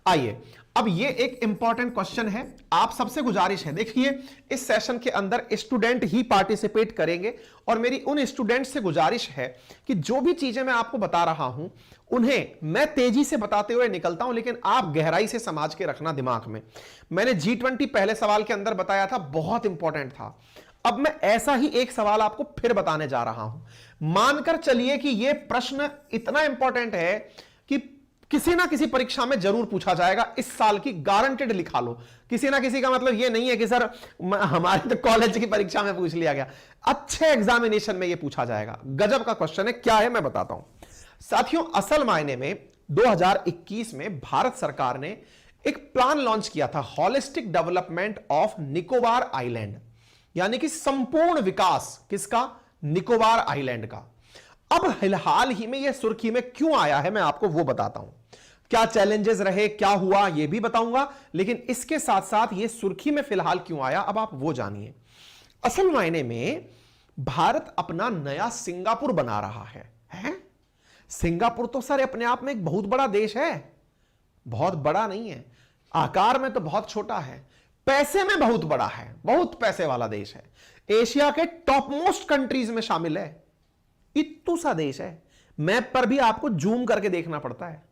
आइए, अब ये एक इंपॉर्टेंट क्वेश्चन है, आप सबसे गुजारिश है, देखिए इस सेशन के अंदर स्टूडेंट ही पार्टिसिपेट करेंगे और मेरी उन स्टूडेंट से गुजारिश है कि जो भी चीजें मैं आपको बता रहा हूं उन्हें मैं तेजी से बताते हुए निकलता हूं, लेकिन आप गहराई से समझ के रखना दिमाग में। मैंने G20 पहले सवाल के अंदर बताया था, बहुत इंपॉर्टेंट था। अब मैं ऐसा ही एक सवाल आपको फिर बताने जा रहा हूं। मानकर चलिए कि यह प्रश्न इतना इंपॉर्टेंट है कि किसी ना किसी परीक्षा में जरूर पूछा जाएगा, इस साल की गारंटेड लिखा लो। किसी ना किसी का मतलब यह नहीं है कि सर हमारे तो कॉलेज की परीक्षा में पूछ लिया गया, अच्छे एग्जामिनेशन में यह पूछा जाएगा। गजब का क्वेश्चन है, क्या है मैं बताता हूं साथियों। असल मायने में 2021 में भारत सरकार ने एक प्लान लॉन्च किया था, holistic development of Nicobar island, यानी कि संपूर्ण विकास किसका, निकोबार आइलैंड का। अब फिलहाल ही में यह सुर्खी में क्यों आया है मैं आपको वो बताता हूं, क्या चैलेंजेस रहे, क्या हुआ यह भी बताऊंगा, लेकिन इसके साथ साथ यह सुर्खी में फिलहाल क्यों आया अब आप वो जानिए। असल मायने में भारत अपना नया सिंगापुर बना रहा है? सिंगापुर तो सर अपने आप में एक बहुत बड़ा देश है, बहुत बड़ा नहीं है, आकार में तो बहुत छोटा है, पैसे में बहुत बड़ा है, बहुत पैसे वाला देश है, एशिया के टॉप मोस्ट कंट्रीज में शामिल है, इतू सा देश है। मैप पर भी आपको जूम करके देखना पड़ता है।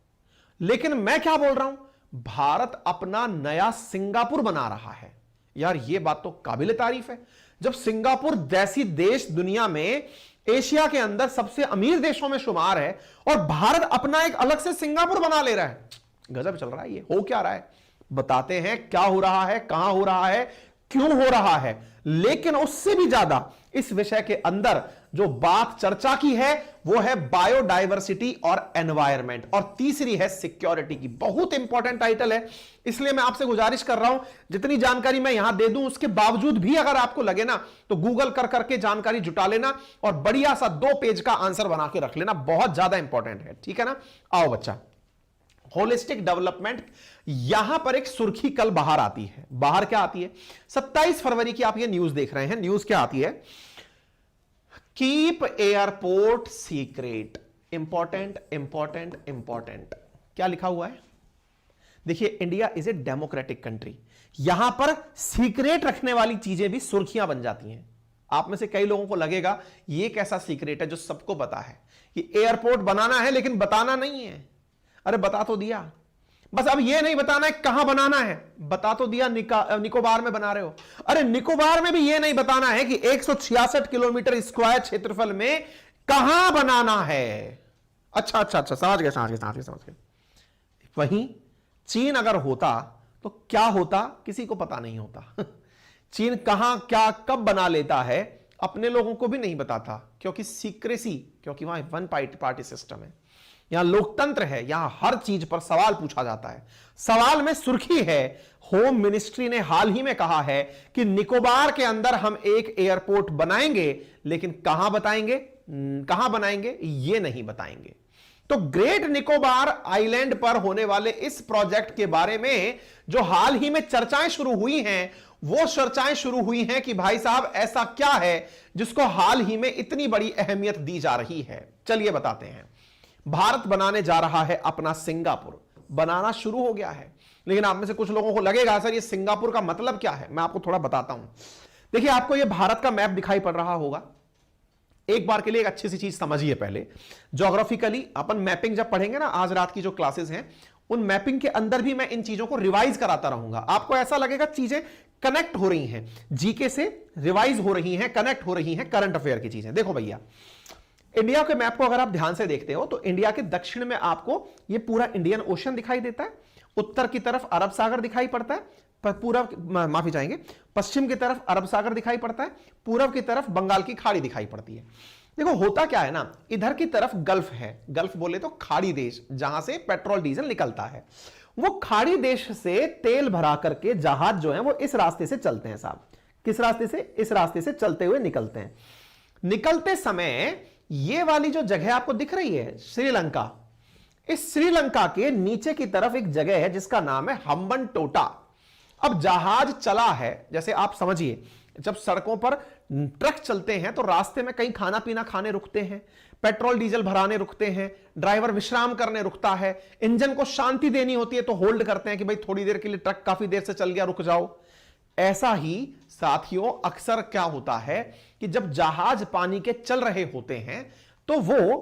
लेकिन मैं क्या बोल रहा हूं, भारत अपना नया सिंगापुर बना रहा है। यार ये बात तो काबिल तारीफ है। जब सिंगापुर जैसी देश दुनिया में एशिया के अंदर सबसे अमीर देशों में शुमार है और भारत अपना एक अलग से सिंगापुर बना ले रहा है, गजब चल रहा है। ये हो क्या रहा है बताते हैं, क्या हो रहा है, कहां हो रहा है, क्यों हो रहा है। लेकिन उससे भी ज्यादा इस विषय के अंदर जो बात चर्चा की है वो है बायोडायवर्सिटी और एनवायरमेंट, और तीसरी है सिक्योरिटी की। बहुत इंपॉर्टेंट टाइटल है, इसलिए मैं आपसे गुजारिश कर रहा हूं जितनी जानकारी मैं यहां दे दूं उसके बावजूद भी अगर आपको लगे ना तो गूगल कर करके जानकारी जुटा लेना और बढ़िया सा 2 पेज का आंसर बना के रख लेना, बहुत ज्यादा इंपॉर्टेंट है, ठीक है ना। आओ बच्चा, होलिस्टिक डेवलपमेंट, यहां पर एक सुर्खी कल बाहर आती है। बाहर क्या आती है, 27 फरवरी की आप ये न्यूज देख रहे हैं। न्यूज क्या आती है, keep airport secret. Important important important, क्या लिखा हुआ है देखिए, India is a democratic country, यहां पर सीक्रेट रखने वाली चीजें भी सुर्खियां बन जाती हैं। आप में से कई लोगों को लगेगा ये कैसा सीक्रेट है जो सबको पता है कि एयरपोर्ट बनाना है लेकिन बताना नहीं है। अरे बता तो दिया, बस अब ये नहीं बताना है कहां बनाना है, बता तो दिया निकोबार में बना रहे हो। अरे निकोबार में भी ये नहीं बताना है कि 166 किलोमीटर स्क्वायर क्षेत्रफल में कहां बनाना है। अच्छा अच्छा अच्छा, समझ गए। वहीं चीन अगर होता तो क्या होता किसी को पता नहीं होता। चीन कहां क्या कब बना लेता है अपने लोगों को भी नहीं बताता, क्योंकि सीक्रेसी, क्योंकि वहां वन पार्टी सिस्टम है, यहां लोकतंत्र है, यहां हर चीज पर सवाल पूछा जाता है। सवाल में सुर्खी है, होम मिनिस्ट्री ने हाल ही में कहा है कि निकोबार के अंदर हम एक एयरपोर्ट बनाएंगे, लेकिन कहां बनाएंगे ये नहीं बताएंगे। तो ग्रेट निकोबार आइलैंड पर होने वाले इस प्रोजेक्ट के बारे में जो हाल ही में चर्चाएं शुरू हुई हैं, वो चर्चाएं शुरू हुई हैं कि भाई साहब ऐसा क्या है जिसको हाल ही में इतनी बड़ी अहमियत दी जा रही है। चलिए बताते हैं। भारत बनाने जा रहा है अपना सिंगापुर, बनाना शुरू हो गया है। लेकिन आप में से कुछ लोगों को लगेगा सर ये सिंगापुर का मतलब क्या है, मैं आपको थोड़ा बताता हूं। देखिए आपको ये भारत का मैप दिखाई पड़ रहा होगा, एक बार के लिए एक अच्छी सी चीज समझिए। पहले ज्योग्राफिकली अपन मैपिंग जब पढ़ेंगे ना, आज रात की जो क्लासेस हैं उन मैपिंग के अंदर भी मैं इन चीजों को रिवाइज कराता रहूंगा। आपको ऐसा लगेगा चीजें कनेक्ट हो रही हैं, जीके से रिवाइज हो रही हैं, कनेक्ट हो रही हैं करंट अफेयर की चीजें। देखो भैया, इंडिया के मैप को अगर आप ध्यान से देखते हो तो इंडिया के दक्षिण में आपको ये पूरा इंडियन ओशन दिखाई देता है, उत्तर की तरफ अरब सागर दिखाई पड़ता है, माफी चाहेंगे, पश्चिम की तरफ अरब सागर दिखाई पड़ता है, पूर्व की तरफ बंगाल की खाड़ी दिखाई पड़ती है। देखो होता क्या है ना, इधर की तरफ गल्फ है, गल्फ बोले तो खाड़ी देश, जहां से पेट्रोल डीजल निकलता है। वो खाड़ी देश से तेल भरा करके जहाज जो है वो इस रास्ते से चलते हैं साहब। किस रास्ते से? इस रास्ते से चलते हुए निकलते हैं। निकलते समय ये वाली जो जगह आपको दिख रही है श्रीलंका, इस श्रीलंका के नीचे की तरफ एक जगह है जिसका नाम है हम्बनटोटा। अब जहाज चला है, जैसे आप समझिए जब सड़कों पर ट्रक चलते हैं तो रास्ते में कहीं खाना पीना खाने रुकते हैं, पेट्रोल डीजल भराने रुकते हैं, ड्राइवर विश्राम करने रुकता है, इंजन को शांति देनी होती है तो होल्ड करते हैं कि भाई थोड़ी देर के लिए ट्रक काफी देर से चल गया, रुक जाओ। ऐसा ही साथियों अक्सर क्या होता है कि जब जहाज पानी के चल रहे होते हैं तो वो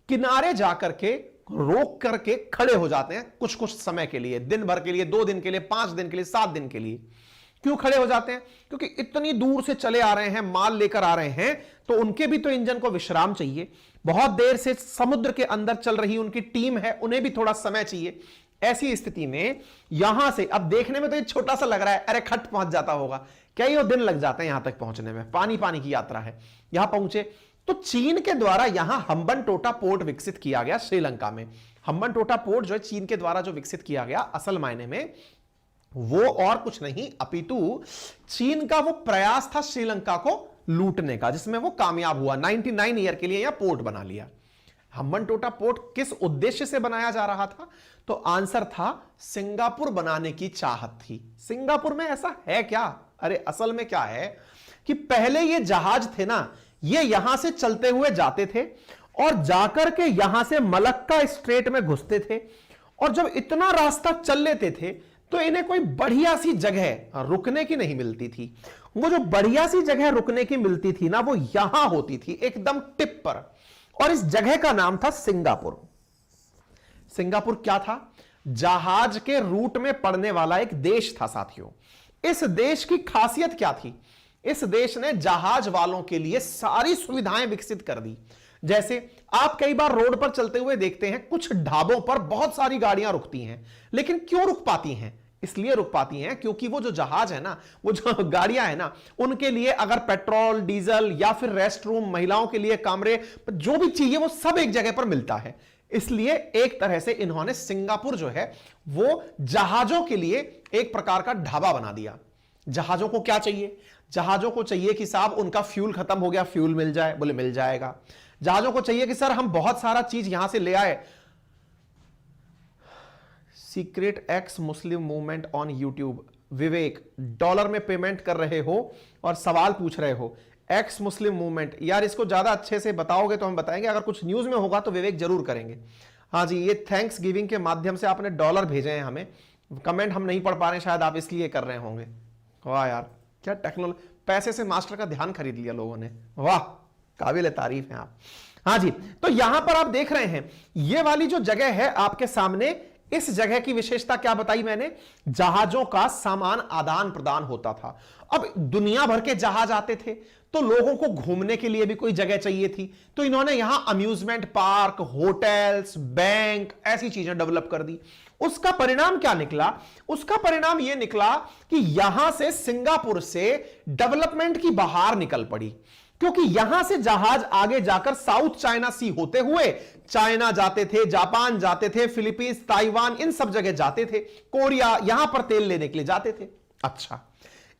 किनारे जाकर के रोक करके खड़े हो जाते हैं कुछ कुछ समय के लिए, दिन भर के लिए, 2 दिन के लिए, 5 दिन के लिए, 7 दिन के लिए। क्यों खड़े हो जाते हैं? क्योंकि इतनी दूर से चले आ रहे हैं, माल लेकर आ रहे हैं, तो उनके भी तो इंजन को विश्राम चाहिए। बहुत देर से समुद्र के अंदर चल रही उनकी टीम है, उन्हें भी थोड़ा समय चाहिए। ऐसी स्थिति में यहां से, अब देखने में तो ये छोटा सा लग रहा है, अरे खट पहुंच जाता होगा, कई दिन लग जाते हैं यहां तक पहुंचने में, पानी पानी की यात्रा है। यहां पहुंचे तो चीन के द्वारा यहां हम्बनटोटा पोर्ट विकसित किया गया श्रीलंका में। हम्बनटोटा पोर्ट जो है चीन के द्वारा जो विकसित किया गया, असल मायने में वो और कुछ नहीं अपितु चीन का वो प्रयास था श्रीलंका को लूटने का, जिसमें वो कामयाब हुआ। 99 ईयर के लिए यह पोर्ट बना लिया। हम्बनटोटा पोर्ट किस उद्देश्य से बनाया जा रहा था? तो आंसर था सिंगापुर बनाने की चाहत थी। सिंगापुर में ऐसा है क्या? अरे असल में क्या है कि पहले ये जहाज थे ना, ये यहां से चलते हुए जाते थे और जाकर के यहां से मलक्का स्ट्रेट में घुसते थे, और जब इतना रास्ता चल लेते थे तो इन्हें कोई बढ़िया सी जगह रुकने की नहीं मिलती थी। वो जो बढ़िया सी जगह रुकने की मिलती थी ना, वो यहां होती थी एकदम टिप पर, और इस जगह का नाम था सिंगापुर। सिंगापुर क्या था? जहाज के रूट में पड़ने वाला एक देश था साथियों। इस देश की खासियत क्या थी? इस देश ने जहाज वालों के लिए सारी सुविधाएं विकसित कर दी। जैसे आप कई बार रोड पर चलते हुए देखते हैं, कुछ ढाबों पर बहुत सारी गाड़ियां रुकती हैं, लेकिन क्यों रुक पाती हैं? इसलिए रुक पाती हैं क्योंकि वो जो जहाज है ना, वो जो गाड़ियां है ना, उनके लिए अगर पेट्रोल, डीजल या फिर रेस्ट रूम, महिलाओं के लिए कमरे, जो भी चाहिए वो सब एक जगह पर मिलता है। इसलिए एक तरह से इन्होंने सिंगापुर जो है वो जहाजों के लिए एक प्रकार का ढाबा बना दिया। जहाजों को क्या चाहिए? जहाजों को चाहिए कि साहब उनका फ्यूल खत्म हो गया, फ्यूल मिल जाए, बोले मिल जाएगा। जहाजों को चाहिए कि सर हम बहुत सारा चीज यहां से ले आए। Secret x Muslim movement on YouTube, Vivek dollar में पेमेंट कर रहे हो और सवाल पूछ रहे हो। एक्स मुस्लिम मूवमेंट, यार इसको ज्यादा अच्छे से बताओगे तो हम बताएंगे, अगर कुछ न्यूज में होगा तो विवेक जरूर करेंगे। हाँ जी, ये थैंक्स गिविंग के माध्यम से आपने डॉलर भेजे हैं हमें, कमेंट हम नहीं पढ़ पा रहे, शायद आप इसलिए कर रहे होंगे। वाह यार, क्या टेक्नोलॉजी, पैसे से मास्टर का ध्यान खरीद लिया लोगों ने, वाह काबिल तारीफ है आप। हाँ जी, तो यहां पर आप देख रहे हैं ये वाली जो जगह है आपके सामने, इस जगह की विशेषता क्या बताई मैंने? जहाजों का सामान आदान प्रदान होता था। अब दुनिया भर के जहाज आते थे तो लोगों को घूमने के लिए भी कोई जगह चाहिए थी, तो इन्होंने यहां अम्यूजमेंट पार्क, होटल्स, बैंक, ऐसी चीजें डेवलप कर दी। उसका परिणाम क्या निकला? उसका परिणाम यह निकला कि यहां से सिंगापुर से डेवलपमेंट की बहार निकल पड़ी, क्योंकि यहां से जहाज आगे जाकर साउथ चाइना सी होते हुए चाइना जाते थे, जापान जाते थे, फिलीपींस, ताइवान, इन सब जगह जाते थे, कोरिया, यहां पर तेल लेने के लिए जाते थे। अच्छा,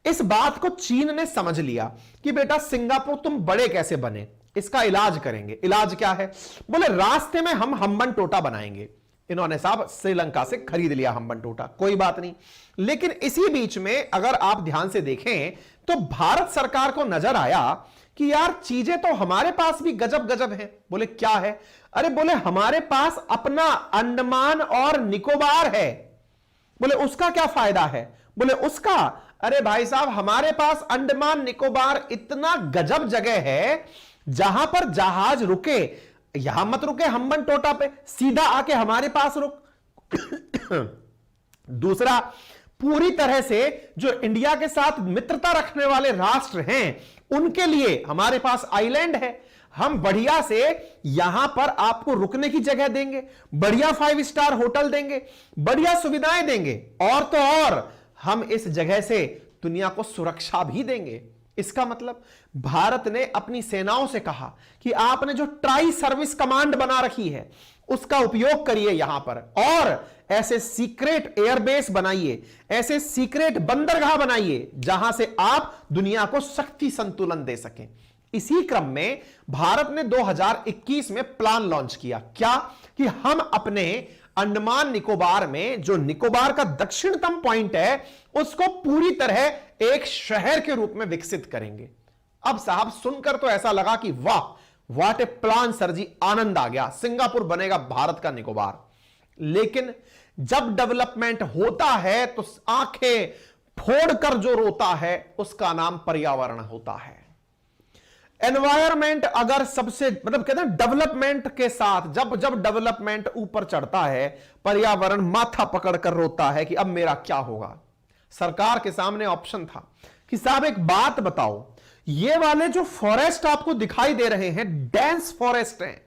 इस बात को चीन ने समझ लिया कि बेटा सिंगापुर तुम बड़े कैसे बने, इसका इलाज करेंगे। इलाज क्या है? बोले रास्ते में हम हम्बनटोटा बनाएंगे। इन्होंने साहब श्रीलंका से खरीद लिया हम्बनटोटा, कोई बात नहीं। लेकिन इसी बीच में अगर आप ध्यान से देखें तो भारत सरकार को नजर आया कि यार चीजें तो हमारे पास भी गजब गजब हैं। बोले क्या है? अरे बोले हमारे पास अपना अंडमान और निकोबार है। बोले उसका क्या फायदा है? बोले उसका, अरे भाई साहब हमारे पास अंडमान निकोबार इतना गजब जगह है जहां पर जहाज रुके, यहां मत रुके हम्बनटोटा पे, सीधा आके हमारे पास रुक। दूसरा, पूरी तरह से जो इंडिया के साथ मित्रता रखने वाले राष्ट्र हैं उनके लिए हमारे पास आइलैंड है, हम बढ़िया से यहां पर आपको रुकने की जगह देंगे, बढ़िया 5 स्टार होटल देंगे, बढ़िया सुविधाएं देंगे, और तो और हम इस जगह से दुनिया को सुरक्षा भी देंगे। इसका मतलब भारत ने अपनी सेनाओं से कहा कि आपने जो ट्राई सर्विस कमांड बना रखी है उसका उपयोग करिए यहां पर, और ऐसे सीक्रेट एयरबेस बनाइए, ऐसे सीक्रेट बंदरगाह बनाइए जहां से आप दुनिया को शक्ति संतुलन दे सकें। इसी क्रम में भारत ने 2021 में प्लान लॉन्च किया, क्या कि हम अपने अंडमान निकोबार में, जो निकोबार का दक्षिणतम पॉइंट है, उसको पूरी तरह एक शहर के रूप में विकसित करेंगे। अब साहब सुनकर तो ऐसा लगा कि वाह, व्हाट ए प्लान सर जी, आनंद आ गया, सिंगापुर बनेगा भारत का निकोबार। लेकिन जब डेवलपमेंट होता है तो आंखें फोड़कर जो रोता है उसका नाम पर्यावरण होता है। एनवायरमेंट अगर सबसे मतलब कहते हैं डेवलपमेंट के साथ, जब जब डेवलपमेंट ऊपर चढ़ता है, पर्यावरण माथा पकड़कर रोता है कि अब मेरा क्या होगा। सरकार के सामने ऑप्शन था कि साहब एक बात बताओ, ये वाले जो फॉरेस्ट आपको दिखाई दे रहे हैं, डेंस फॉरेस्ट हैं,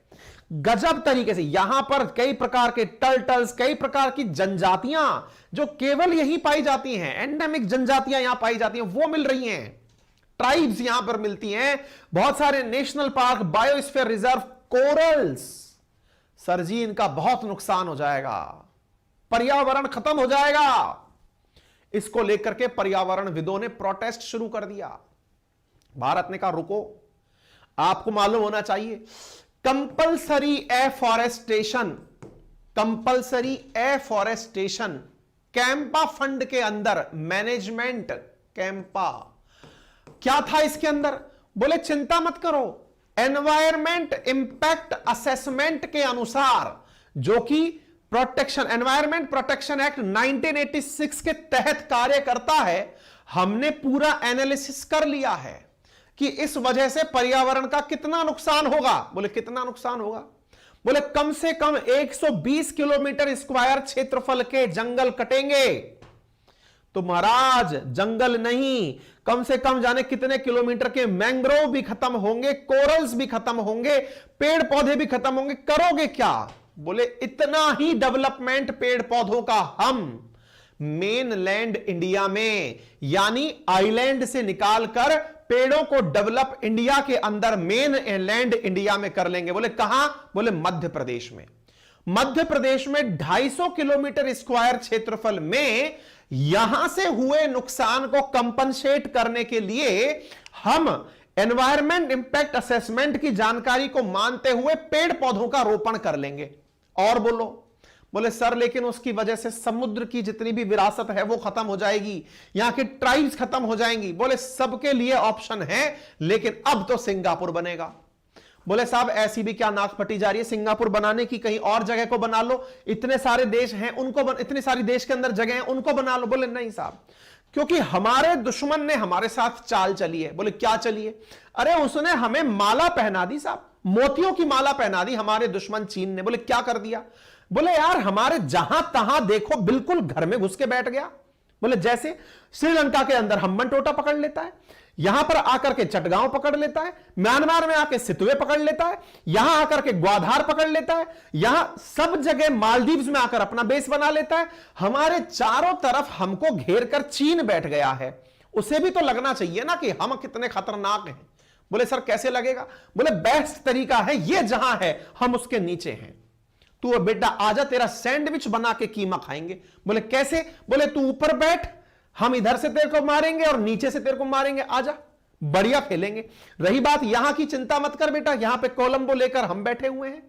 गजब तरीके से यहां पर कई प्रकार के टर्टल्स, कई प्रकार की जनजातियां जो केवल यही पाई जाती हैं, एंडेमिक जनजातियां यहां पाई जाती हैं, वो मिल रही हैं। ट्राइब्स यहां पर मिलती हैं, बहुत सारे national park, biosphere reserve, corals. Sir ji इनका बहुत नुकसान हो जाएगा, पर्यावरण खत्म हो जाएगा। इसको लेकर के पर्यावरणविदों ने प्रोटेस्ट शुरू कर दिया। भारत ने कहा रुको, आपको मालूम होना चाहिए compulsory afforestation, compulsory afforestation CAMPA fund के अंदर, मैनेजमेंट कैंपा क्या था इसके अंदर, बोले चिंता मत करो, एनवायरमेंट इंपैक्ट असेसमेंट के अनुसार, जो कि प्रोटेक्शन एनवायरमेंट प्रोटेक्शन एक्ट 1986 के तहत कार्य करता है, हमने पूरा एनालिसिस कर लिया है कि इस वजह से पर्यावरण का कितना नुकसान होगा। बोले कितना नुकसान होगा, बोले कम से कम 120 किलोमीटर स्क्वायर क्षेत्रफल के जंगल कटेंगे। तो महाराज जंगल नहीं, कम से कम जाने कितने किलोमीटर के मैंग्रोव भी खत्म होंगे, कोरल्स भी खत्म होंगे, पेड़ पौधे भी खत्म होंगे। करोगे क्या, बोले इतना ही डेवलपमेंट पेड़ पौधों का हम मेनलैंड इंडिया में यानी आइलैंड से निकालकर पेड़ों को डेवलप इंडिया के अंदर मेन लैंड इंडिया में कर लेंगे। बोले कहां, बोले मध्य प्रदेश में। मध्य प्रदेश में 250 किलोमीटर स्क्वायर क्षेत्रफल में यहां से हुए नुकसान को कंपनसेट करने के लिए हम एनवायरमेंट इंपैक्ट असेसमेंट की जानकारी को मानते हुए पेड़ पौधों का रोपण कर लेंगे। और बोलो, बोले सर लेकिन उसकी वजह से समुद्र की जितनी भी विरासत है वो खत्म हो जाएगी, यहां की ट्राइब्स खत्म हो जाएंगी। बोले सबके लिए ऑप्शन है, लेकिन अब तो सिंगापुर बनेगा। बोले साहब ऐसी भी क्या नाक फटी जा रही है, सिंगापुर बनाने की कहीं और जगह को बना लो, इतने सारे देश हैं उनको इतने सारे देश के अंदर जगह हैं उनको बना लो। बोले नहीं साहब, क्योंकि हमारे दुश्मन ने हमारे साथ चाल चली है। बोले क्या चली है, अरे उसने हमें माला पहना दी साहब, मोतियों की माला पहना दी हमारे दुश्मन चीन ने। बोले क्या कर दिया, बोले यार हमारे जहां तहां देखो बिल्कुल घर में घुस के बैठ गया। बोले जैसे श्रीलंका के अंदर हम्बन टोटा पकड़ लेता है, यहां पर आकर के चटगांव पकड़ लेता है, म्यांमार में आकर सितवे पकड़ लेता है, यहां आकर के ग्वाधार पकड़ लेता है, यहां सब जगह मालदीव्स में आकर अपना बेस बना लेता है। हमारे चारों तरफ हमको घेर कर चीन बैठ गया है। उसे भी तो लगना चाहिए ना कि हम कितने खतरनाक हैं। बोले सर कैसे लगेगा, बोले बेस्ट तरीका है ये जहां है हम उसके नीचे हैं, तू बेटा आजा तेरा सैंडविच बना के कीमा खाएंगे। बोले कैसे, बोले तू ऊपर बैठ, हम इधर से तेरे को मारेंगे और नीचे से तेरे को मारेंगे, आजा बढ़िया खेलेंगे। रही बात यहां की, चिंता मत कर बेटा, यहां पे कोलंबो लेकर हम बैठे हुए हैं,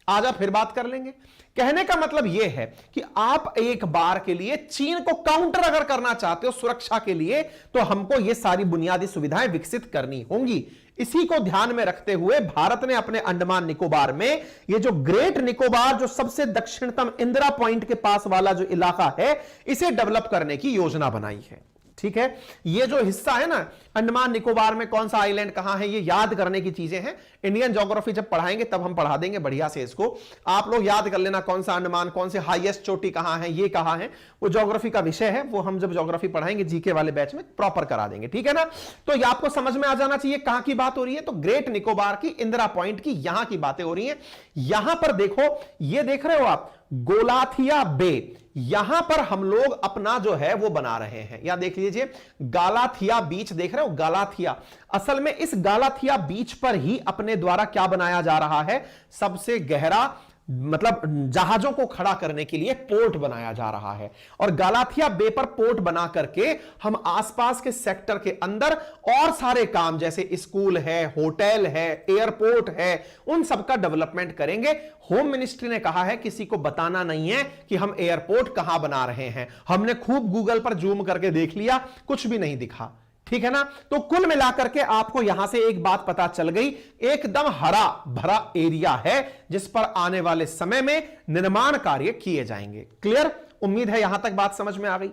आजा फिर बात कर लेंगे। कहने का मतलब यह है कि आप एक बार के लिए चीन को काउंटर अगर करना चाहते हो सुरक्षा के लिए, तो हमको यह सारी बुनियादी सुविधाएं विकसित करनी होंगी। इसी को ध्यान में रखते हुए भारत ने अपने अंडमान निकोबार में ये जो ग्रेट निकोबार, जो सबसे दक्षिणतम इंदिरा पॉइंट के पास वाला जो इलाका है, इसे डेवलप करने की योजना बनाई है। ठीक है, ये जो हिस्सा है ना अंडमान निकोबार में कौन सा आइलैंड कहां है, ये याद करने की चीजें हैं। इंडियन ज्योग्राफी जब पढ़ाएंगे तब हम पढ़ा देंगे बढ़िया से इसको। आप लोग याद कर लेना कौन सा अंडमान, कौन से हाईएस्ट चोटी कहां है, ये कहां है, वो ज्योग्राफी का विषय है। वो हम जब ज्योग्राफी पढ़ाएंगे जीके वाले बैच में प्रॉपर करा देंगे। ठीक है ना, तो ये आपको समझ में आ जाना चाहिए कहां की बात हो रही है। तो ग्रेट निकोबार की, इंदिरा पॉइंट की, यहां की बातें हो रही हैं। यहां पर देखो, ये देख रहे हो आप गोलाथिया बे, यहां पर हम लोग अपना जो है वो बना रहे हैं। यहां देख लीजिए गालाथिया बीच, देख रहे हो गालाथिया। असल में इस गालाथिया बीच पर ही अपने द्वारा क्या बनाया जा रहा है, सबसे गहरा मतलब जहाजों को खड़ा करने के लिए पोर्ट बनाया जा रहा है। और गालाथिया बे पर पोर्ट बना करके हम आसपास के सेक्टर के अंदर और सारे काम जैसे स्कूल है, होटल है, एयरपोर्ट है, उन सब का डेवलपमेंट करेंगे। होम मिनिस्ट्री ने कहा है किसी को बताना नहीं है कि हम एयरपोर्ट कहां बना रहे हैं। हमने खूब गूगल पर जूम करके देख लिया, कुछ भी नहीं दिखा। ठीक है ना। तो कुल मिलाकर के आपको यहां से एक बात पता चल गई, एकदम हरा भरा एरिया है जिस पर आने वाले समय में निर्माण कार्य किए जाएंगे। क्लियर? उम्मीद है यहां तक बात समझ में आ गई।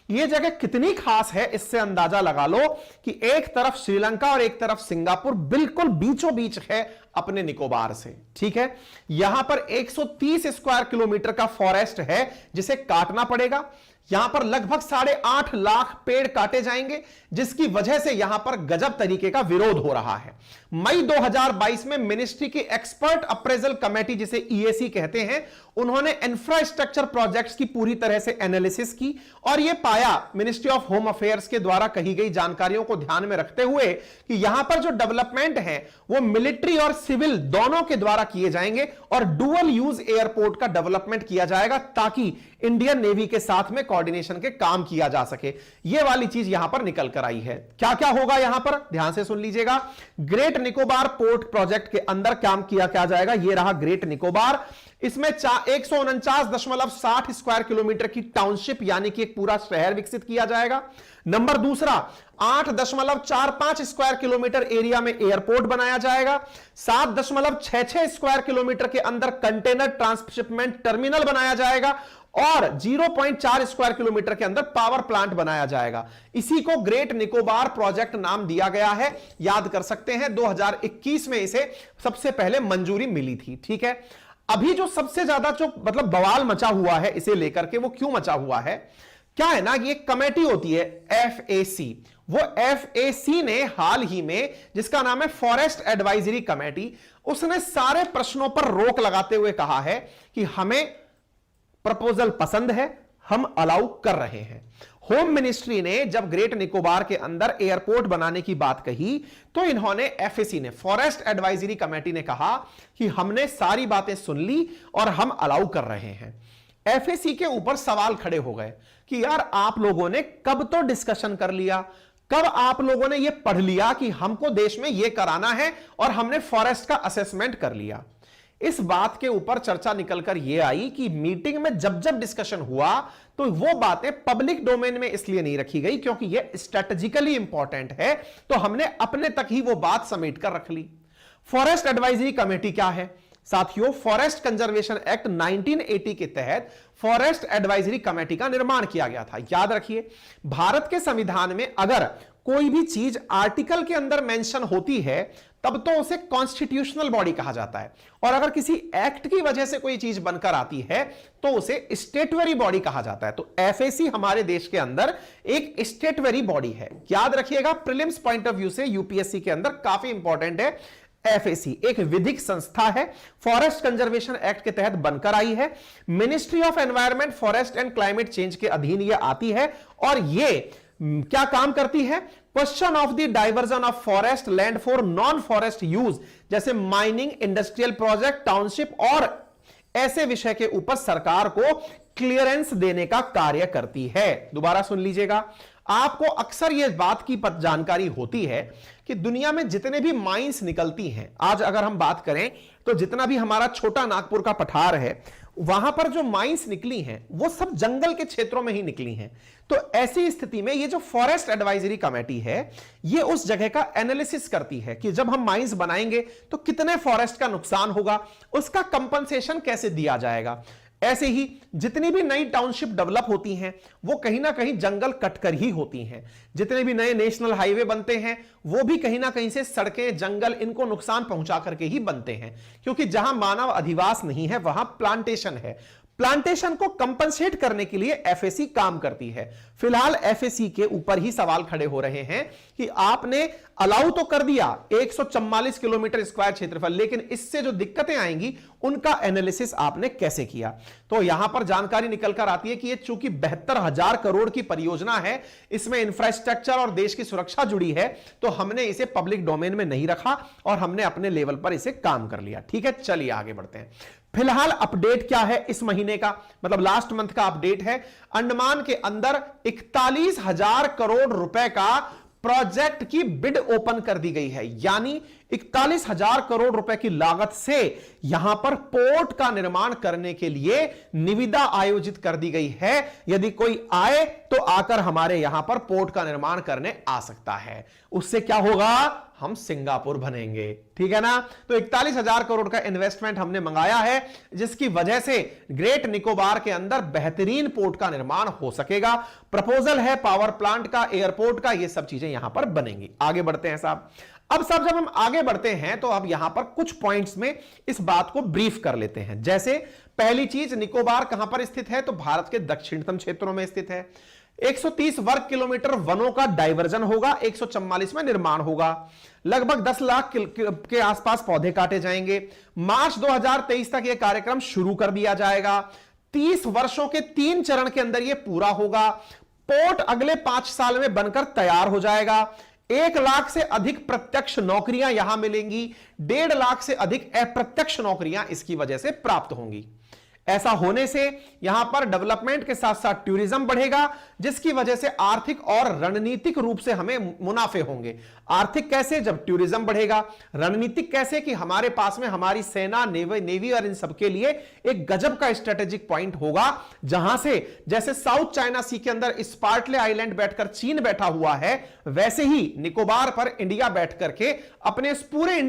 यह जगह कितनी खास है इससे अंदाजा लगा लो कि एक तरफ श्रीलंका और एक तरफ सिंगापुर बिल्कुल बीचों बीच है अपने निकोबार से। ठीक है, यहां पर 130 स्क्वायर किलोमीटर का फॉरेस्ट है जिसे काटना पड़ेगा। यहां पर लगभग 8.5 लाख पेड़ काटे जाएंगे, जिसकी वजह से यहां पर गजब तरीके का विरोध हो रहा है। मई 2022 में मिनिस्ट्री की एक्सपर्ट अप्रेजल कमेटी, जिसे ईएसी कहते हैं, उन्होंने इंफ्रास्ट्रक्चर प्रोजेक्ट्स की पूरी तरह से एनालिसिस की और यह पाया मिनिस्ट्री ऑफ होम अफेयर्स के द्वारा कही गई जानकारियों को ध्यान में रखते हुए कि यहां पर जो डेवलपमेंट है वो मिलिट्री और सिविल दोनों के द्वारा किए जाएंगे और डुअल यूज एयरपोर्ट का डेवलपमेंट किया जाएगा ताकि इंडियन नेवी के साथ में कोऑर्डिनेशन के काम किया जा सके। यह वाली चीज यहां पर निकल कर आई है। क्या क्या होगा यहां पर ध्यान से सुन लीजिएगा। ग्रेट निकोबार पोर्ट प्रोजेक्ट के अंदर काम किया जाएगा। यह रहा ग्रेट निकोबार। इसमें 149.60 स्क्वायर किलोमीटर की टाउनशिप यानी कि एक पूरा शहर विकसित किया जाएगा। नंबर दूसरा, 8.45 स्क्वायर किलोमीटर एरिया में एयरपोर्ट बनाया जाएगा। 7.66 स्क्वायर किलोमीटर के अंदर कंटेनर ट्रांसशिपमेंट टर्मिनल बनाया जाएगा और 0.4 स्क्वायर किलोमीटर के अंदर पावर प्लांट बनाया जाएगा। इसी को ग्रेट निकोबार प्रोजेक्ट नाम दिया गया है। याद कर सकते हैं 2021 में इसे सबसे पहले मंजूरी मिली थी। ठीक है, अभी जो सबसे ज्यादा जो मतलब बवाल मचा हुआ है इसे लेकर के, वो क्यों मचा हुआ है, क्या है ना, ये कमेटी होती है एफएसी। वो एफएसी ने हाल ही में, जिसका नाम है फॉरेस्ट एडवाइजरी कमेटी, उसने सारे प्रश्नों पर रोक लगाते हुए कहा है कि हमें प्रपोजल पसंद है, हम अलाउ कर रहे हैं। होम मिनिस्ट्री ने जब ग्रेट निकोबार के अंदर एयरपोर्ट बनाने की बात कही तो इन्होंने एफएसी ने, फॉरेस्ट एडवाइजरी कमेटी ने कहा कि हमने सारी बातें सुन ली और हम अलाउ कर रहे हैं। एफएसी के ऊपर सवाल खड़े हो गए कि यार आप लोगों ने कब तो डिस्कशन कर लिया, कब आप लोगों ने यह पढ़ लिया कि हमको देश में यह कराना है और हमने फॉरेस्ट का असेसमेंट कर लिया। इस बात के ऊपर चर्चा निकलकर यह आई कि मीटिंग में जब जब डिस्कशन हुआ तो वो बातें पब्लिक डोमेन में इसलिए नहीं रखी गई क्योंकि यह स्ट्रेटेजिकली इंपॉर्टेंट है, तो हमने अपने तक ही वो बात समेट कर रख ली। फॉरेस्ट एडवाइजरी कमेटी क्या है साथियों? फॉरेस्ट कंजर्वेशन एक्ट 1980 के तहत फॉरेस्ट एडवाइजरी कमेटी का निर्माण किया गया था। याद रखिए, भारत के संविधान में अगर कोई भी चीज आर्टिकल के अंदर मेंशन होती है तब तो उसे कॉन्स्टिट्यूशनल बॉडी कहा जाता है, और अगर किसी एक्ट की वजह से कोई चीज बनकर आती है तो उसे स्टेटरी बॉडी कहा जाता है। तो एफएसी हमारे देश के अंदर एक स्टेटरी बॉडी है। याद रखिएगा, प्रीलिम्स पॉइंट ऑफ व्यू से यूपीएससी के अंदर काफी इंपॉर्टेंट है। एफएसी एक विधिक संस्था है, फॉरेस्ट कंजर्वेशन एक्ट के तहत बनकर आई है। Ministry of environment, forest and climate change के अधीन यह आती है और यह क्या काम करती है? Question of the diversion of forest land for non forest use, जैसे माइनिंग, इंडस्ट्रियल प्रोजेक्ट, टाउनशिप और ऐसे विषय के ऊपर सरकार को क्लियरेंस देने का कार्य करती है। दोबारा सुन लीजिएगा, आपको अक्सर यह बात की जानकारी होती है कि दुनिया में जितने भी माइंस निकलती हैं, आज अगर हम बात करें तो जितना भी हमारा छोटा नागपुर का पठार है वहां पर जो माइंस निकली हैं वो सब जंगल के क्षेत्रों में ही निकली हैं। तो ऐसी स्थिति में ये जो फॉरेस्ट एडवाइजरी कमेटी है ये उस जगह का एनालिसिस करती है कि जब हम माइंस बनाएंगे तो कितने फॉरेस्ट का नुकसान होगा, उसका कंपनसेशन कैसे दिया जाएगा। ऐसे ही जितनी भी नई टाउनशिप डेवलप होती हैं वो कहीं ना कहीं जंगल कटकर ही होती हैं। जितने भी नए नेशनल हाईवे बनते हैं वो भी कहीं ना कहीं से सड़कें, जंगल, इनको नुकसान पहुंचा करके ही बनते हैं, क्योंकि जहां मानव अधिवास नहीं है वहां प्लांटेशन है। प्लांटेशन को कंपनसेट करने के लिए एफएसी काम करती है। फिलहाल एफएसी के ऊपर ही सवाल खड़े हो रहे हैं कि आपने अलाउ तो कर दिया 144 किलोमीटर स्क्वायर क्षेत्रफल, लेकिन इससे जो दिक्कतें आएंगी उनका एनालिसिस आपने कैसे किया। तो यहां पर जानकारी निकलकर आती है कि ये चूंकि 72,000 करोड़ की परियोजना है, इसमें इंफ्रास्ट्रक्चर और देश की सुरक्षा जुड़ी है, तो हमने इसे पब्लिक डोमेन में नहीं रखा और हमने अपने लेवल पर इसे काम कर लिया। ठीक है, चलिए आगे बढ़ते हैं। फिलहाल अपडेट क्या है इस महीने का, मतलब लास्ट मंथ का अपडेट है। अंडमान के अंदर 41,000 करोड़ रुपए का प्रोजेक्ट की बिड ओपन कर दी गई है, यानी 41,000 करोड़ रुपए की लागत से यहां पर पोर्ट का निर्माण करने के लिए निविदा आयोजित कर दी गई है। यदि कोई आए तो आकर हमारे यहां पर पोर्ट का निर्माण करने आ सकता है। उससे क्या होगा, हम सिंगापुर बनेंगे। ठीक है ना। तो 41,000 करोड़ का इन्वेस्टमेंट हमने मंगाया है, जिसकी वजह से ग्रेट निकोबार के अंदर बेहतरीन पोर्ट का निर्माण हो सकेगा। प्रपोजल है पावर प्लांट का, एयरपोर्ट का, ये सब चीजें यहां पर बनेंगी। आगे बढ़ते हैं साहब। अब साहब जब हम आगे बढ़ते हैं तो अब यहां पर कुछ पॉइंट्स में इस बात को ब्रीफ कर लेते हैं। जैसे पहली चीज, निकोबार कहां पर स्थित है, तो भारत के दक्षिणतम क्षेत्रों में स्थित है। 130 वर्ग किलोमीटर वनों का डाइवर्जन होगा, 144 में निर्माण होगा, लगभग 10 लाख के आसपास पौधे काटे जाएंगे। मार्च 2023 तक यह कार्यक्रम शुरू कर दिया जाएगा। 30 वर्षों के 3 चरण के अंदर यह पूरा होगा। पोर्ट अगले 5 साल में बनकर तैयार हो जाएगा। 1 लाख से अधिक प्रत्यक्ष नौकरियां यहां मिलेंगी, 1.5 लाख से अधिक अप्रत्यक्ष नौकरियां इसकी वजह से प्राप्त होंगी। ऐसा होने से यहां पर डेवलपमेंट के साथ साथ टूरिज्म बढ़ेगा, जिसकी वजह से आर्थिक और रणनीतिक रूप से हमें मुनाफे होंगे। आर्थिक कैसे, जब टूरिज्म बढ़ेगा। रणनीतिक कैसे, कि हमारे पास में हमारी सेना, नेवी और इन सबके लिए एक गजब का स्ट्रेटेजिक पॉइंट होगा, जहां से जैसे साउथ चाइना सी के अंदर स्पार्टले आइलैंड बैठकर चीन बैठा हुआ है, वैसे ही निकोबार पर इंडिया बैठ करके अपने इस पूरे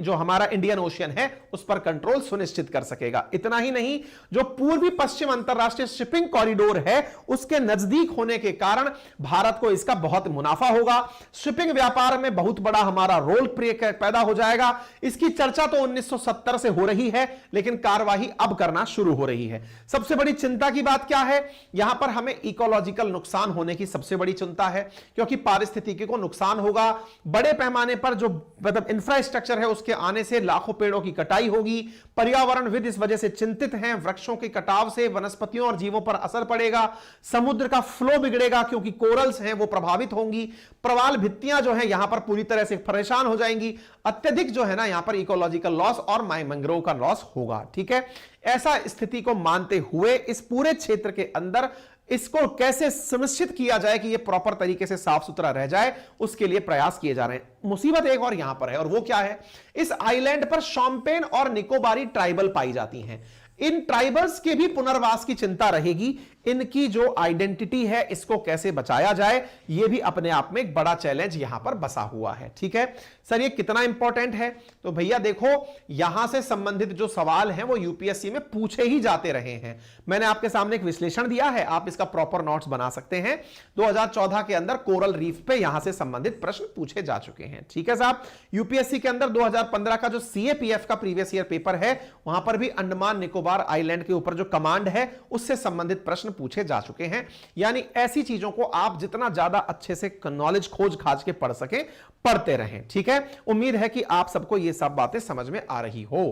जो हमारा इंडियन ओशियन है उस पर कंट्रोल सुनिश्चित कर सकेगा। इतना ही नहीं, जो पूर्वी पश्चिम अंतरराष्ट्रीय शिपिंग कॉरिडोर है उसके नजदीक होने के कारण भारत को इसका बहुत मुनाफा होगा। शिपिंग व्यापार में बहुत बड़ा हमारा रोल पैदा हो जाएगा। इसकी चर्चा तो 1970 से हो रही है, लेकिन कार्यवाही अब करना शुरू हो रही है। सबसे बड़ी चिंता की बात क्या है, यहां पर हमें इकोलॉजिकल नुकसान होने की सबसे बड़ी चिंता है, क्योंकि पारिस्थितिकी को नुकसान होगा। बड़े पैमाने पर जो मतलब इंफ्रास्ट्रक्चर है उसके आने से लाखों पेड़ों की कटाई होगी। पर्यावरणविद इस वजह से चिंतित हैं, वृक्षों के कटाव से वनस्पतियों और जीवों पर असर पड़ेगा। समुद्र का फ्लो बिगड़ेगा, क्योंकि कोरल्स हैं वो प्रभावित होंगी। प्रवाल भित्तियां जो है यहां पर पूरी तरह से परेशान हो जाएंगी। अत्यधिक जो है ना यहां पर इकोलॉजिकल लॉस और मैंग्रोव का लॉस होगा। ठीक है, ऐसा स्थिति को मानते हुए इस पूरे क्षेत्र के अंदर इसको कैसे सुनिश्चित किया जाए कि यह प्रॉपर तरीके से साफ सुथरा रह जाए, उसके लिए प्रयास किए जा रहे हैं। मुसीबत एक और यहां पर है, और वो क्या है, इस आइलैंड पर शॉम्पेन और निकोबारी ट्राइबल पाई जाती हैं। इन ट्राइबल्स के भी पुनर्वास की चिंता रहेगी। इनकी जो आइडेंटिटी है इसको कैसे बचाया जाए, यह भी अपने आप में एक बड़ा चैलेंज यहां पर बसा हुआ है। ठीक है सर, ये कितना इंपॉर्टेंट है, तो भैया देखो यहां से संबंधित जो सवाल हैं वो यूपीएससी में पूछे ही जाते रहे हैं। मैंने आपके सामने एक विश्लेषण दिया है, आप इसका प्रॉपर नोट्स बना सकते हैं। 2014 के अंदर कोरल रीफ पे यहां से संबंधित प्रश्न पूछे जा चुके हैं। ठीक है साहब, यूपीएससी के अंदर 2015 का जो सीएपीएफ का प्रीवियस ईयर पेपर है, वहां पर भी अंडमान निकोबार आइलैंड के ऊपर जो कमांड है उससे संबंधित प्रश्न पूछे जा चुके हैं। यानी ऐसी चीजों को आप जितना ज्यादा अच्छे से नॉलेज खोज खाज के पढ़ सके, पढ़ते रहें। ठीक है, उम्मीद है कि आप सबको ये सब बातें समझ में आ रही हो।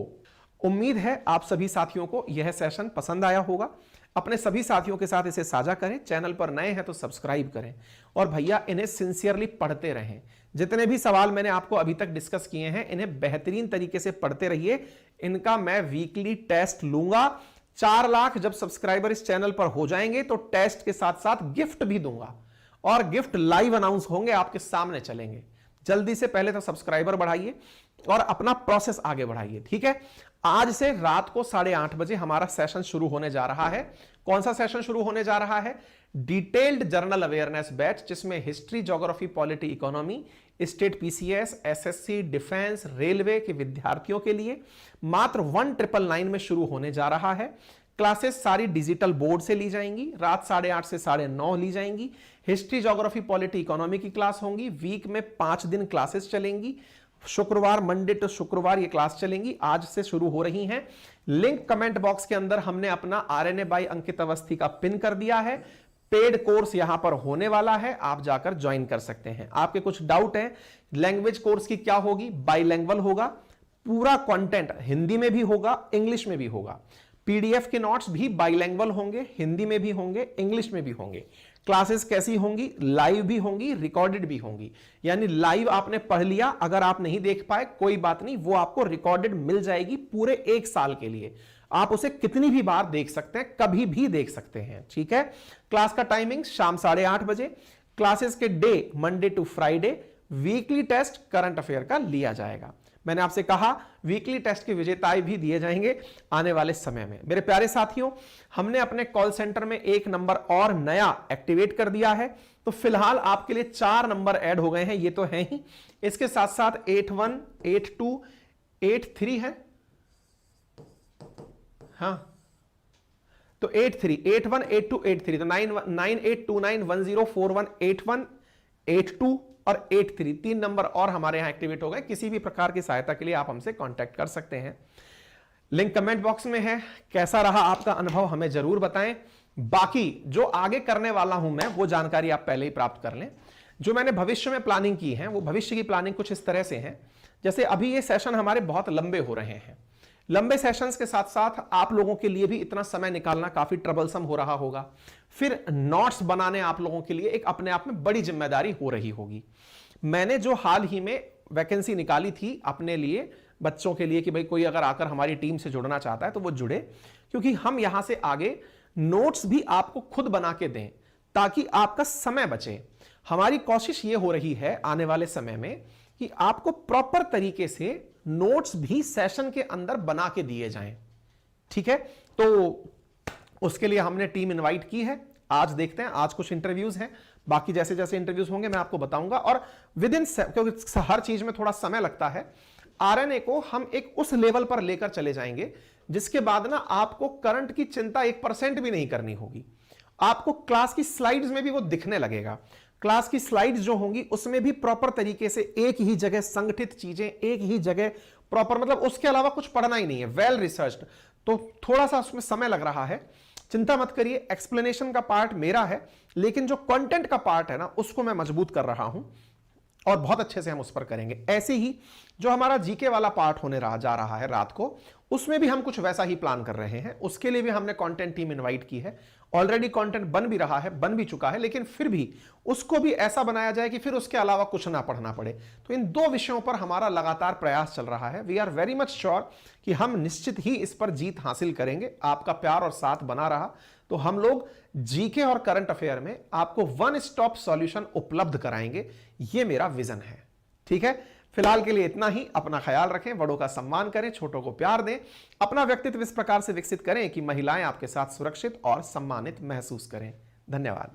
उम्मीद है आप सभी साथियों को यह सेशन पसंद आया होगा। अपने सभी साथियों के साथ इसे साझा करें। चैनल पर नए हैं तो सब्सक्राइब करें, और भैया इन्हें सिंसियरली पढ़ते रहें। जितने भी सवाल मैंने आपको अभी तक डिस्कस किए हैं, इन्हें बेहतरीन तरीके से पढ़ते रहिए। इनका मैं वीकली टेस्ट लूंगा। 4 लाख जब सब्सक्राइबर इस चैनल पर हो जाएंगे तो टेस्ट के साथ साथ गिफ्ट भी दूंगा, और गिफ्ट लाइव अनाउंस होंगे, आपके सामने चलेंगे। जल्दी से पहले तो सब्सक्राइबर बढ़ाइए और अपना प्रोसेस आगे बढ़ाइए। ठीक है, आज से रात को 8:30 बजे हमारा सेशन शुरू होने जा रहा है। कौन सा सेशन शुरू होने जा रहा है? डिटेल्ड जर्नल अवेयरनेस बैच, जिसमें history, geography, polity, economy, state PCS, SSC, defence, railway के विद्यार्थियों के लिए मात्र 1999 में शुरू होने जा रहा है। क्लासेस सारी डिजिटल बोर्ड से ली जाएंगी, रात 8:30 से 9:30 ली जाएंगी। हिस्ट्री, ज्योग्राफी, पॉलिटी, इकोनॉमी की क्लास होंगी। वीक में 5 दिन क्लासेस चलेंगी। शुक्रवार, मंडे टू शुक्रवार ये क्लास चलेंगी। आज से शुरू हो रही हैं। लिंक कमेंट बॉक्स के अंदर हमने अपना आरएनए बाय अंकित अवस्थी का पिन कर दिया है। पेड कोर्स यहां पर होने वाला है, आप जाकर ज्वाइन कर सकते हैं। आपके कुछ डाउट है, लैंग्वेज कोर्स की क्या होगी? बाइलैंग्वेज होगा। पूरा कंटेंट हिंदी में भी होगा, इंग्लिश में भी होगा। पीडीएफ के नोट्स भी बाइलैंग्वेज होंगे, हिंदी में भी होंगे, इंग्लिश में भी होंगे। क्लासेस कैसी होंगी? लाइव भी होंगी, रिकॉर्डेड भी होंगी। यानी लाइव आपने पढ़ लिया, अगर आप नहीं देख पाए कोई बात नहीं, वो आपको रिकॉर्डेड मिल जाएगी पूरे 1 साल के लिए। आप उसे कितनी भी बार देख सकते हैं, कभी भी देख सकते हैं। ठीक है, क्लास का टाइमिंग शाम 8:30 बजे। क्लासेस के day Monday to Friday weekly test current affair का लिया जाएगा। मैंने आपसे कहा वीकली टेस्ट के विजेताएं भी दिए जाएंगे आने वाले समय में। मेरे प्यारे साथियों, हमने अपने कॉल सेंटर में एक नंबर और नया एक्टिवेट कर दिया है, तो फिलहाल आपके लिए 4 नंबर ऐड हो गए हैं, ये तो है ही। इसके साथ साथ 81, 82, 83 है, हाँ, तो 83, 81, 82, 83, तो 9829104181, 82 और 83 3 नंबर और हमारे यहां एक्टिवेट हो गए। किसी भी प्रकार की सहायता के लिए आप हमसे कांटेक्ट कर सकते हैं। लिंक कमेंट बॉक्स में है। कैसा रहा आपका अनुभव हमें जरूर बताएं। बाकी जो आगे करने वाला हूं मैं, वो जानकारी आप पहले ही प्राप्त कर लें। जो मैंने भविष्य में प्लानिंग की है, वो भविष्य की प्लानिंग कुछ इस तरह से है, जैसे अभी ये सेशन हमारे बहुत लंबे हो रहे हैं। लंबे सेशंस के साथ साथ आप लोगों के लिए भी इतना समय निकालना काफी ट्रबलसम हो रहा होगा। फिर नोट्स बनाने आप लोगों के लिए एक अपने आप में बड़ी जिम्मेदारी हो रही होगी। मैंने जो हाल ही में वैकेंसी निकाली थी अपने लिए, बच्चों के लिए, कि भाई कोई अगर आकर हमारी टीम से जुड़ना चाहता है तो वो जुड़े, क्योंकि हम यहां से आगे नोट्स भी आपको खुद बना के दें ताकि आपका समय बचे। हमारी कोशिश ये हो रही है आने वाले समय में कि आपको प्रॉपर तरीके से नोट्स भी सेशन के अंदर बना के दिए जाएं। ठीक है, तो उसके लिए हमने टीम इनवाइट की है। आज देखते हैं, आज कुछ इंटरव्यूज हैं, बाकी जैसे जैसे इंटरव्यूज होंगे मैं आपको बताऊंगा। और विद इन, क्योंकि हर चीज में थोड़ा समय लगता है, आरएनए को हम एक उस लेवल पर लेकर चले जाएंगे जिसके बाद ना आपको करंट की चिंता 1% भी नहीं करनी होगी। आपको क्लास की स्लाइड्स में भी वो दिखने लगेगा। क्लास की स्लाइड्स जो होंगी उसमें भी प्रॉपर तरीके से एक ही जगह संगठित चीजें, एक ही जगह प्रॉपर, मतलब उसके अलावा कुछ पढ़ना ही नहीं है, वेल रिसर्च्ड। तो थोड़ा सा उसमें समय लग रहा है, चिंता मत करिए। एक्सप्लेनेशन का पार्ट मेरा है, लेकिन जो कंटेंट का पार्ट है ना, उसको मैं मजबूत कर रहा हूं और बहुत अच्छे से हम उस पर करेंगे। ऐसे ही जो हमारा जीके वाला पार्ट होने जा रहा है रात को, उसमें भी हम कुछ वैसा ही प्लान कर रहे हैं। उसके लिए भी हमने कंटेंट टीम इनवाइट की है। ऑलरेडी कंटेंट बन भी रहा है, बन भी चुका है, लेकिन फिर भी उसको भी ऐसा बनाया जाए कि फिर उसके अलावा कुछ ना पढ़ना पड़े। तो इन 2 विषयों पर हमारा लगातार प्रयास चल रहा है। We are very much sure कि हम निश्चित ही इस पर जीत हासिल करेंगे। आपका प्यार और साथ बना रहा तो हम लोग जीके और करंट अफेयर में आपको वन स्टॉप सॉल्यूशन उपलब्ध कराएंगे। यह मेरा विजन है। ठीक है, फिलहाल के लिए इतना ही। अपना ख्याल रखें, बड़ों का सम्मान करें, छोटों को प्यार दें, अपना व्यक्तित्व इस प्रकार से विकसित करें कि महिलाएं आपके साथ सुरक्षित और सम्मानित महसूस करें। धन्यवाद।